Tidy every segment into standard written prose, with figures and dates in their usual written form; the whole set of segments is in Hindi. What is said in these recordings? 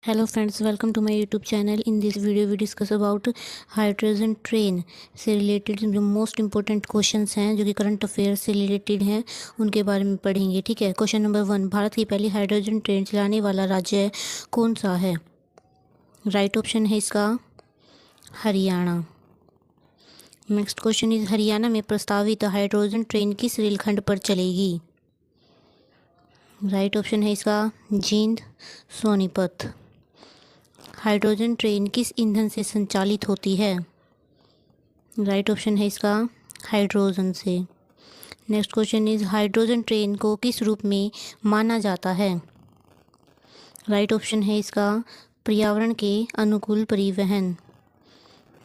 Hello friends, welcome to my YouTube channel. In this video we discuss about hydrogen train से रिलेटेड जो मोस्ट इम्पोर्टेंट क्वेश्चंस हैं जो कि करंट अफेयर्स से रिलेटेड हैं उनके बारे में पढ़ेंगे। ठीक है। क्वेश्चन नंबर 1, भारत की पहली हाइड्रोजन ट्रेन चलाने वाला राज्य कौन सा है? राइट ऑप्शन है इसका Haryana. Next question is Haryana में प्रस्तावित हाइड्रोजन ट्रेन किस रेलखंड पर चलेगी? राइट ऑप्शन है इसका जींद सोनीपत। हाइड्रोजन ट्रेन किस ईंधन से संचालित होती है? राइट ऑप्शन है इसका हाइड्रोजन से। Next question is hydrogen train को किस रूप में माना जाता है? राइट ऑप्शन है इसका पर्यावरण के अनुकूल परिवहन।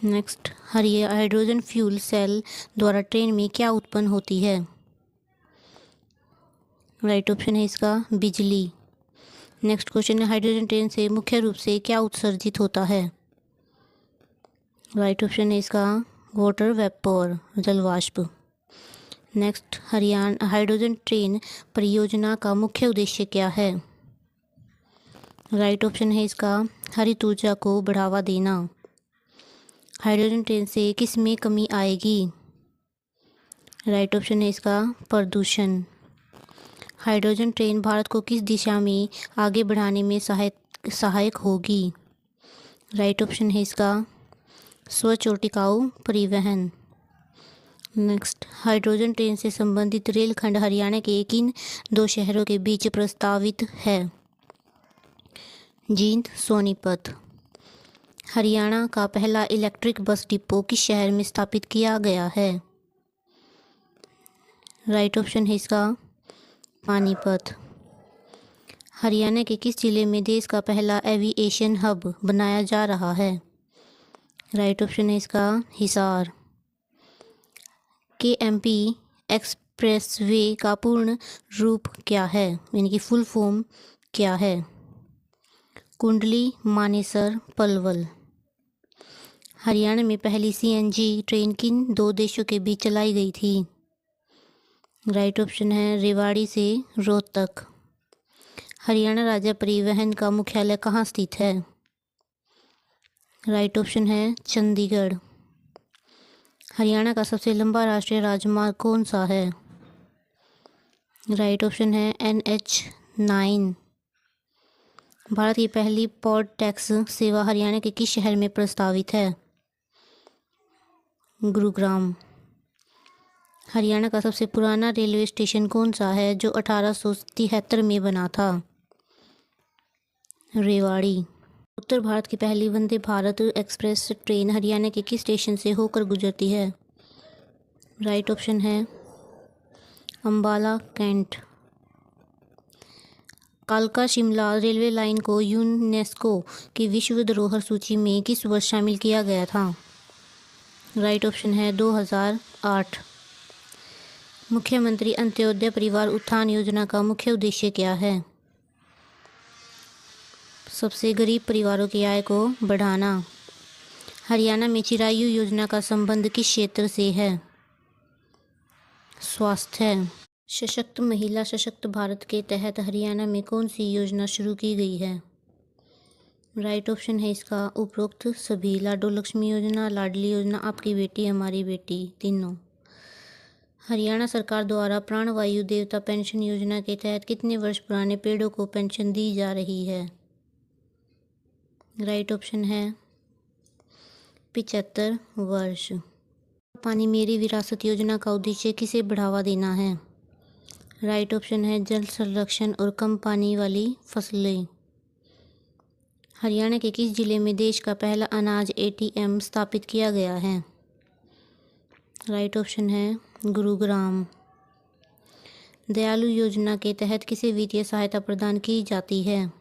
नेक्स्ट हाइड्रोजन फ्यूल सेल द्वारा ट्रेन में क्या उत्पन्न होती है? राइट ऑप्शन है इसका बिजली। नेक्स्ट क्वेश्चन है हाइड्रोजन ट्रेन से मुख्य रूप से क्या उत्सर्जित होता है? राइट ऑप्शन है इसका वाटर वेपर जल वाष्प। नेक्स्ट हरियाणा हाइड्रोजन ट्रेन परियोजना का मुख्य उद्देश्य क्या है? राइट ऑप्शन है इसका हरित ऊर्जा को बढ़ावा देना। हाइड्रोजन ट्रेन से किस में कमी आएगी? राइट ऑप्शन है इसका प्रदूषण। हाइड्रोजन ट्रेन भारत को किस दिशा में आगे बढ़ाने में सहायक होगी? राइट ऑप्शन है इसका स्वच्छ और टिकाऊ परिवहन। नेक्स्ट हाइड्रोजन ट्रेन से संबंधित रेलखंड हरियाणा के किन 2 शहरों के बीच प्रस्तावित है? जींद सोनीपत। हरियाणा का पहला इलेक्ट्रिक बस डिपो किस शहर में स्थापित किया गया है? राइट ऑप्शन है इसका पानीपत। हरियाणा के किस जिले में देश का पहला एविएशन हब बनाया जा रहा है? राइट ऑप्शन है इसका हिसार। KMP एक्सप्रेसवे का पूर्ण रूप क्या है, यानी कि फुल फॉर्म क्या है? कुंडली मानेसर पलवल। हरियाणा में पहली CNG ट्रेन किन 2 देशों के बीच चलाई गई थी? राइट ऑप्शन है रेवाड़ी से रोहतक। हरियाणा राज्य परिवहन का मुख्यालय कहाँ स्थित है? राइट ऑप्शन है चंडीगढ़। हरियाणा का सबसे लंबा राष्ट्रीय राजमार्ग कौन सा है? राइट ऑप्शन है NH9। भारत की पहली पॉड टैक्स सेवा हरियाणा के किस शहर में प्रस्तावित है? गुरुग्राम। हरियाणा का सबसे पुराना रेलवे स्टेशन कौन सा है जो 1873 में बना था? रेवाड़ी। उत्तर भारत की पहली वंदे भारत एक्सप्रेस ट्रेन हरियाणा के किस स्टेशन से होकर गुजरती है? राइट ऑप्शन है अंबाला कैंट। कालका शिमला रेलवे लाइन को यूनेस्को की विश्व धरोहर सूची में किस वर्ष शामिल किया गया था? राइट ऑप्शन है 2008। मुख्यमंत्री अंत्योदय परिवार उत्थान योजना का मुख्य उद्देश्य क्या है? सबसे गरीब परिवारों की आय को बढ़ाना। हरियाणा में चिरायु योजना का संबंध किस क्षेत्र से है? स्वास्थ्य। सशक्त महिला सशक्त भारत के तहत हरियाणा में कौन सी योजना शुरू की गई है? राइट ऑप्शन है इसका उपरोक्त सभी। लाडो लक्ष्मी योजना, लाडली योजना, आपकी बेटी हमारी बेटी, तीनों। हरियाणा सरकार द्वारा प्राणवायु देवता पेंशन योजना के तहत कितने वर्ष पुराने पेड़ों को पेंशन दी जा रही है? राइट ऑप्शन है 75 वर्ष। पानी मेरी विरासत योजना का उद्देश्य किसे बढ़ावा देना है? राइट ऑप्शन है जल संरक्षण और कम पानी वाली फसलें। हरियाणा के किस जिले में देश का पहला अनाज ATM स्थापित किया गया है? राइट ऑप्शन है गुरुग्राम। दयालु योजना के तहत किसे वित्तीय सहायता प्रदान की जाती है?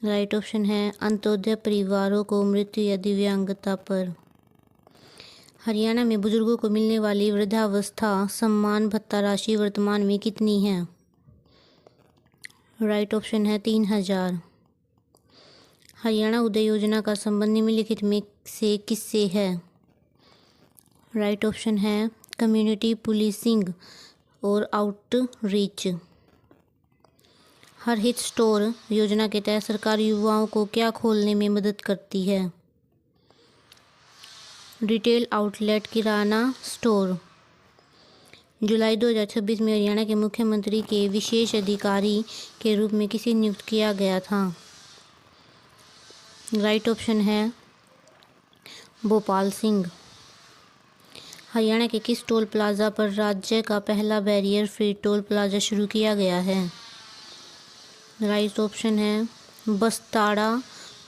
राइट ऑप्शन है अंत्योदय परिवारों को मृत्यु या दिव्यांगता पर। हरियाणा में बुजुर्गों को मिलने वाली वृद्धावस्था सम्मान भत्ता राशि वर्तमान में कितनी है? राइट ऑप्शन है 3000। हरियाणा उदय योजना का संबंध निम्नलिखित में से किससे है? राइट ऑप्शन है कम्युनिटी पुलिसिंग और आउटरीच। हर हित स्टोर योजना के तहत सरकार युवाओं को क्या खोलने में मदद करती है? रिटेल आउटलेट, किराना स्टोर। जुलाई 2026 में हरियाणा के मुख्यमंत्री के विशेष अधिकारी के रूप में किसे नियुक्त किया गया था? राइट ऑप्शन है भोपाल सिंह। हरियाणा के किस टोल प्लाजा पर राज्य का पहला बैरियर फ्री टोल प्लाजा शुरू किया गया है? राइट ऑप्शन है बस्ताड़ा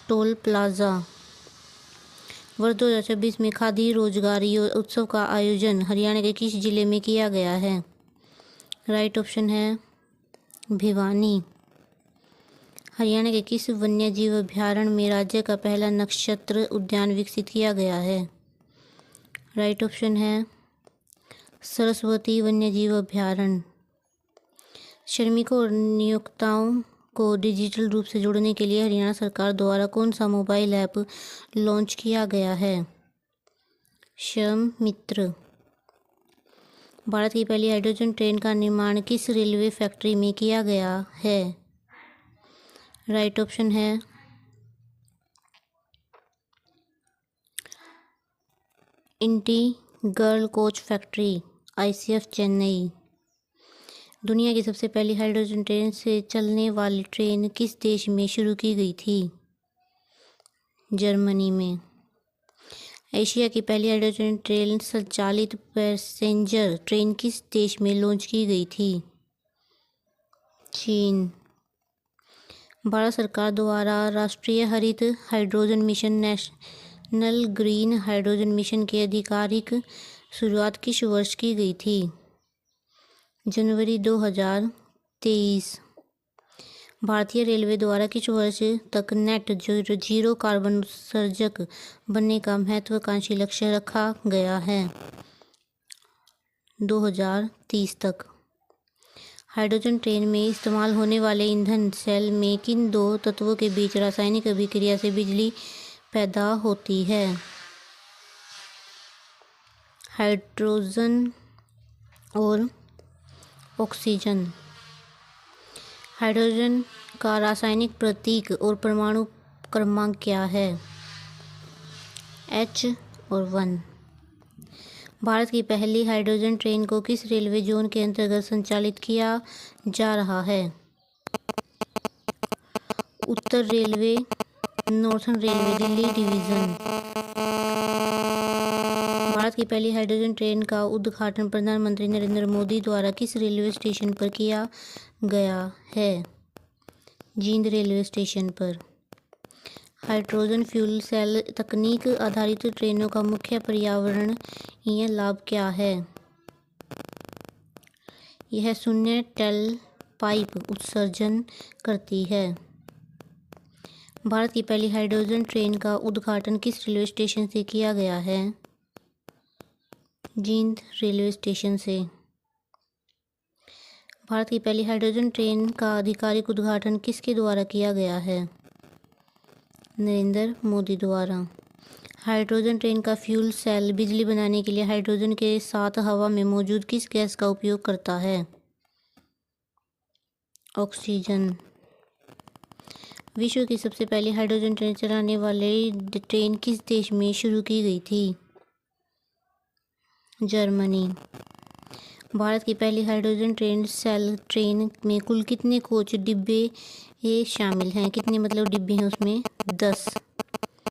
टोल प्लाजा। वर्ष 2026 में खादी रोजगारी उत्सव का आयोजन हरियाणा के किस जिले में किया गया है? राइट ऑप्शन है भिवानी। हरियाणा के किस वन्य जीव अभयारण्य में राज्य का पहला नक्षत्र उद्यान विकसित किया गया है? राइट ऑप्शन है सरस्वती वन्य जीव अभयारण्य। श्रमिकों और नियोक्ताओं को डिजिटल रूप से जोड़ने के लिए हरियाणा सरकार द्वारा कौन सा मोबाइल ऐप लॉन्च किया गया है? श्रम मित्र। भारत की पहली हाइड्रोजन ट्रेन का निर्माण किस रेलवे फैक्ट्री में किया गया है? राइट ऑप्शन है integral coach factory, ICF Chennai. दुनिया की सबसे पहली हाइड्रोजन ट्रेन से चलने वाली ट्रेन किस देश में शुरू की गई थी? जर्मनी में। एशिया की पहली हाइड्रोजन ट्रेन संचालित पैसेंजर ट्रेन किस देश में लॉन्च की गई थी? चीन। भारत सरकार द्वारा राष्ट्रीय हरित hydrogen mission, national green hydrogen mission की आधिकारिक शुरुआत किस वर्ष की गई थी? जनवरी 2023। भारतीय रेलवे द्वारा किस वर्ष तक नेट जीरो कार्बन उत्सर्जक बनने का महत्वाकांक्षी लक्ष्य रखा गया है? 2030 तक। हाइड्रोजन ट्रेन में इस्तेमाल होने वाले ईंधन सेल में किन दो तत्वों के बीच रासायनिक अभिक्रिया से बिजली पैदा होती है? हाइड्रोजन और ऑक्सीजन। हाइड्रोजन का रासायनिक प्रतीक और परमाणु क्रमांक क्या है? H और 1। भारत की पहली हाइड्रोजन ट्रेन को किस रेलवे जोन के अंतर्गत संचालित किया जा रहा है? उत्तर railway, northern railway, Delhi division. Bharat की पहली हाइड्रोजन ट्रेन का उद्घाटन प्रधानमंत्री नरेंद्र मोदी द्वारा किस रेलवे स्टेशन पर किया गया है? जींद रेलवे स्टेशन पर। हाइड्रोजन फ्यूल सेल तकनीक आधारित ट्रेनों का मुख्य पर्यावरणीय लाभ क्या है? यह शून्य टेल पाइप उत्सर्जन करती है। भारत की पहली हाइड्रोजन ट्रेन का उद्घाटन किस रेलवे स्टेशन से किया गया है? जींद रेलवे स्टेशन से। भारत की पहली हाइड्रोजन ट्रेन का आधिकारिक उद्घाटन किसके द्वारा किया गया है? नरेंद्र मोदी द्वारा। हाइड्रोजन ट्रेन का फ्यूल सेल बिजली बनाने के लिए हाइड्रोजन के साथ हवा में मौजूद किस गैस का उपयोग करता है? ऑक्सीजन। विश्व की सबसे पहली हाइड्रोजन ट्रेन चलाने वाली ट्रेन किस देश में शुरू की गई थी? जर्मनी। भारत की पहली हाइड्रोजन ट्रेन सेल ट्रेन में कुल कितने कोच डिब्बे ये शामिल हैं? कितने मतलब डिब्बे हैं उसमें? 10।